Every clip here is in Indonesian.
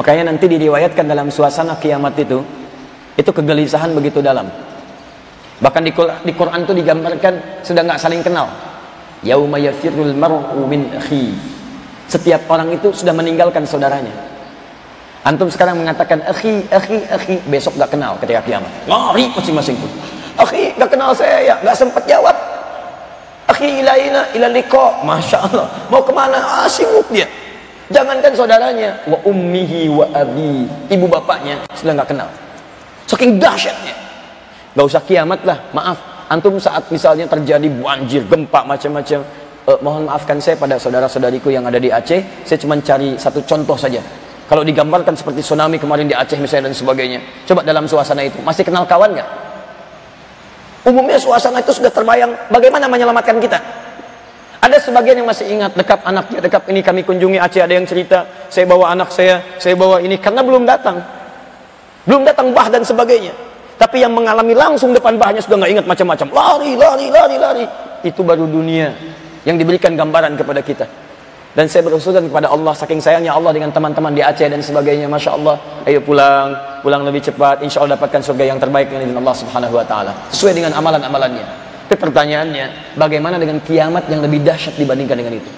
Makanya nanti diriwayatkan dalam suasana kiamat itu kegelisahan begitu dalam. Bahkan di Quran itu digambarkan sudah nggak saling kenal. Yauma yafirrul mar'u min akhi. Setiap orang itu sudah meninggalkan saudaranya. Antum sekarang mengatakan akhi, besok nggak kenal ketika kiamat. Lari masing-masing pun. Akhi, nggak kenal saya ya, nggak sempat jawab. Akhi ila liqa. Masya Allah, mau kemana? Sibuk dia. Jangankan saudaranya, wa ummihi wa abi, ibu bapaknya sudah nggak kenal. Saking dahsyatnya. Nggak usah kiamat lah, maaf. Antum saat misalnya terjadi banjir, gempa macam-macam, mohon maafkan saya pada saudara-saudariku yang ada di Aceh. Saya cuma cari satu contoh saja. Kalau digambarkan seperti tsunami kemarin di Aceh misalnya dan sebagainya, coba dalam suasana itu masih kenal kawan nggak? Umumnya suasana itu sudah terbayang bagaimana menyelamatkan kita. Ada sebagian yang masih ingat dekat anaknya, dekat ini kami kunjungi Aceh, ada yang cerita, saya bawa anak saya bawa ini karena belum datang bah dan sebagainya. Tapi yang mengalami langsung depan bahnya sudah nggak ingat macam-macam, lari. Itu baru dunia yang diberikan gambaran kepada kita. Dan saya berusulkan kepada Allah, saking sayangnya Allah dengan teman-teman di Aceh dan sebagainya, Masya Allah, ayo pulang lebih cepat, insya Allah dapatkan surga yang terbaik dengan Allah Subhanahu Wa Taala, sesuai dengan amalan-amalannya. Tapi pertanyaannya, bagaimana dengan kiamat yang lebih dahsyat dibandingkan dengan itu?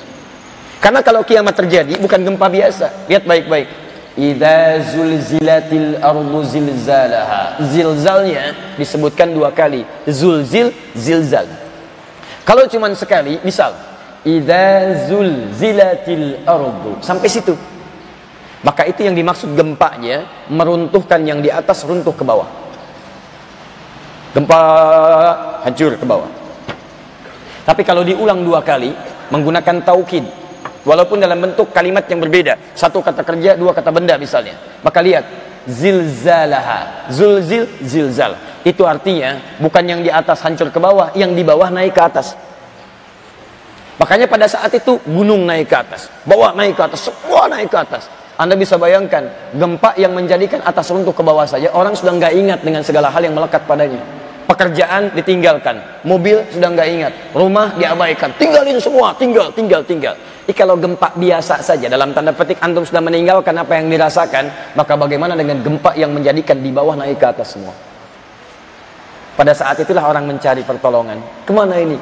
Karena kalau kiamat terjadi, bukan gempa biasa. Lihat baik-baik. Idza zulzilatil ardu zilzalaha. Zilzalnya disebutkan 2 kali. Zilzal. Kalau cuma sekali, misal idza zulzilatil ardu, sampai situ, maka itu yang dimaksud gempanya meruntuhkan yang di atas, runtuh ke bawah. Gempa hancur ke bawah. Tapi kalau diulang 2 kali menggunakan taukid, walaupun dalam bentuk kalimat yang berbeda, 1 kata kerja, 2 kata benda misalnya, maka lihat zilzalaha, zilzal, itu artinya bukan yang di atas hancur ke bawah, yang di bawah naik ke atas. Makanya pada saat itu gunung naik ke atas, bawah naik ke atas, semua naik ke atas. Anda bisa bayangkan gempa yang menjadikan atas runtuh ke bawah saja, orang sudah nggak ingat dengan segala hal yang melekat padanya. Pekerjaan ditinggalkan, mobil sudah nggak ingat, rumah diabaikan, tinggalin semua, tinggal. Kalau gempa biasa saja, dalam tanda petik antum sudah meninggalkan apa yang dirasakan, maka bagaimana dengan gempa yang menjadikan di bawah naik ke atas semua? Pada saat itulah orang mencari pertolongan. Kemana ini?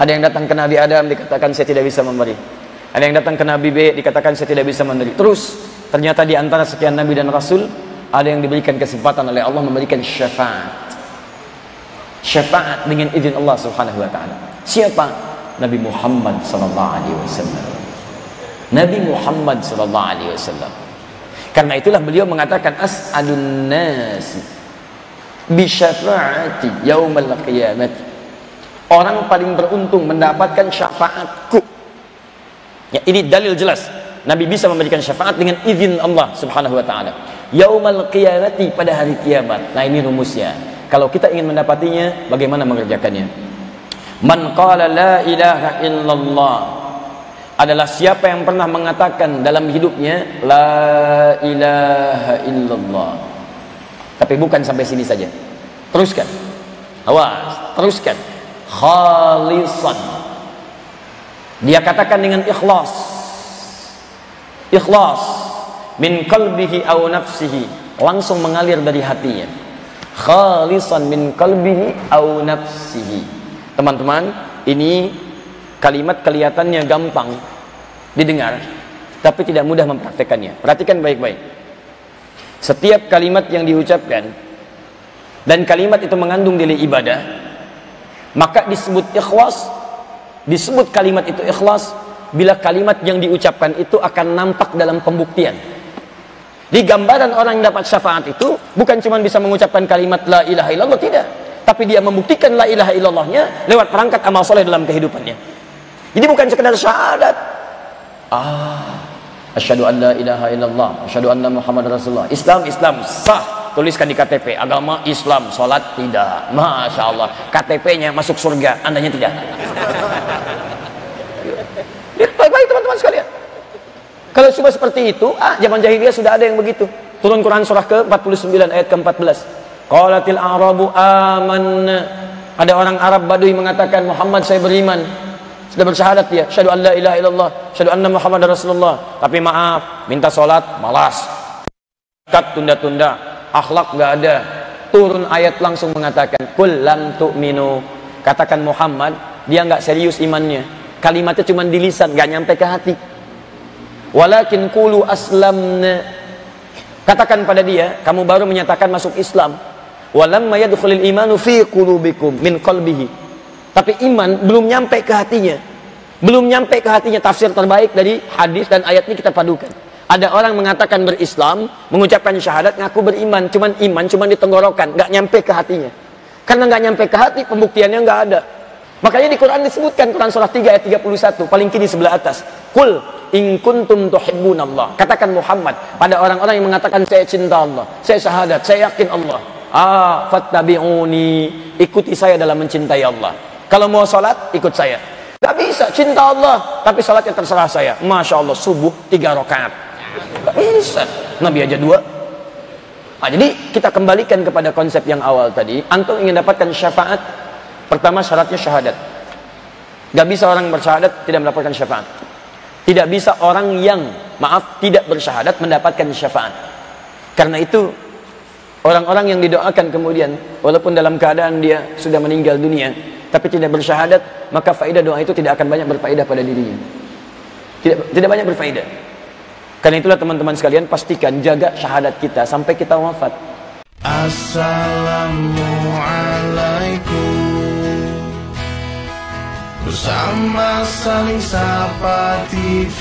Ada yang datang ke Nabi Adam, dikatakan saya tidak bisa memberi. Ada yang datang ke Nabi B, dikatakan saya tidak bisa memberi. Terus ternyata di antara sekian Nabi dan Rasul, ada yang diberikan kesempatan oleh Allah memberikan syafaat dengan izin Allah Subhanahu Wa Taala. Siapa? Nabi Muhammad sallallahu alaihi wasallam. Nabi Muhammad sallallahu alaihi wasallam. Karena itulah beliau mengatakan as'alun nasi bi syafaati yaumil qiyamah. Orang paling beruntung mendapatkan syafaatku. Ya, ini dalil jelas. Nabi bisa memberikan syafaat dengan izin Allah Subhanahu Wa Taala. Yaumal qiyamati, pada hari kiamat. Nah, ini rumusnya. Kalau kita ingin mendapatinya, bagaimana mengerjakannya? Man qala la ilaha illallah, adalah siapa yang pernah mengatakan dalam hidupnya la ilaha illallah. Tapi bukan sampai sini saja. Teruskan. Awas, teruskan. Khalisan. Dia katakan dengan ikhlas. Min qalbihi aw nafsihi, langsung mengalir dari hatinya. Khalisan min qalbihi aw nafsihi. Teman-teman, ini kalimat kelihatannya gampang didengar, tapi tidak mudah mempraktekannya. Perhatikan baik-baik. Setiap kalimat yang diucapkan dan kalimat itu mengandung nilai ibadah, maka disebut ikhlas. Disebut kalimat itu ikhlas bila kalimat yang diucapkan itu akan nampak dalam pembuktian. Di gambaran orang yang dapat syafaat itu bukan cuma bisa mengucapkan kalimat la ilaha illallah, tidak, tapi dia membuktikan la ilaha illallahnya lewat perangkat amal soleh dalam kehidupannya. Jadi bukan sekedar syahadat, asyhadu an la ilaha illallah, asyhadu anna muhammad rasulullah, Islam sah, tuliskan di KTP, agama Islam, sholat tidak. Masya Allah, KTP-nya masuk surga, andanya tidak. Baik-baik teman-teman sekalian. Kalau cuma seperti itu, zaman jahiliyah sudah ada yang begitu. Turun Quran surah ke-49 ayat ke-14. Qalatil a'rabu amanna. Ada orang Arab Badui mengatakan, Muhammad saya beriman. Sudah bersyahadat dia, syahadu an la ilaha illallah, syahadu anna Muhammadar Rasulullah. Tapi maaf, minta sholat malas, zakat tunda-tunda, akhlak nggak ada. Turun ayat langsung mengatakan, kul lam tu'minu. Katakan Muhammad, dia nggak serius imannya. Kalimatnya cuma di lisan, nggak nyampe ke hati. Walakin qulu aslamna. Katakan pada dia, kamu baru menyatakan masuk Islam. Walamma yadkhulul imanu fi qulubikum min qalbihi. Tapi iman belum nyampe ke hatinya. Belum nyampe ke hatinya. Tafsir terbaik dari hadis dan ayat ini kita padukan. Ada orang mengatakan berislam, mengucapkan syahadat, ngaku beriman. Cuman iman, cuman di tenggorokan, nggak nyampe ke hatinya. Karena nggak nyampe ke hati, pembuktiannya nggak ada. Makanya di Quran disebutkan, Quran surah 3 ayat 31, paling kiri sebelah atas. Qul in kuntum tuhibbunallah. Katakan Muhammad pada orang-orang yang mengatakan saya cinta Allah, saya syahadat, saya yakin Allah. Fattabi'uni, ikuti saya dalam mencintai Allah. Kalau mau sholat, ikut saya. Gak bisa, cinta Allah, tapi sholatnya terserah saya. Masya Allah, subuh 3 rakaat. Gak bisa, Nabi aja 2. Nah, jadi kita kembalikan kepada konsep yang awal tadi. Antum ingin dapatkan syafaat, pertama syaratnya syahadat. Gak bisa orang bersyahadat tidak mendapatkan syafaat. Tidak bisa orang yang, tidak bersyahadat mendapatkan syafaat. Karena itu, orang-orang yang didoakan kemudian, walaupun dalam keadaan dia sudah meninggal dunia, tapi tidak bersyahadat, maka faedah doa itu tidak akan banyak berfaedah pada dirinya. Tidak banyak berfaedah. Karena itulah teman-teman sekalian, pastikan jaga syahadat kita sampai kita wafat. Assalamualaikum. Bersama Saling Sapa TV.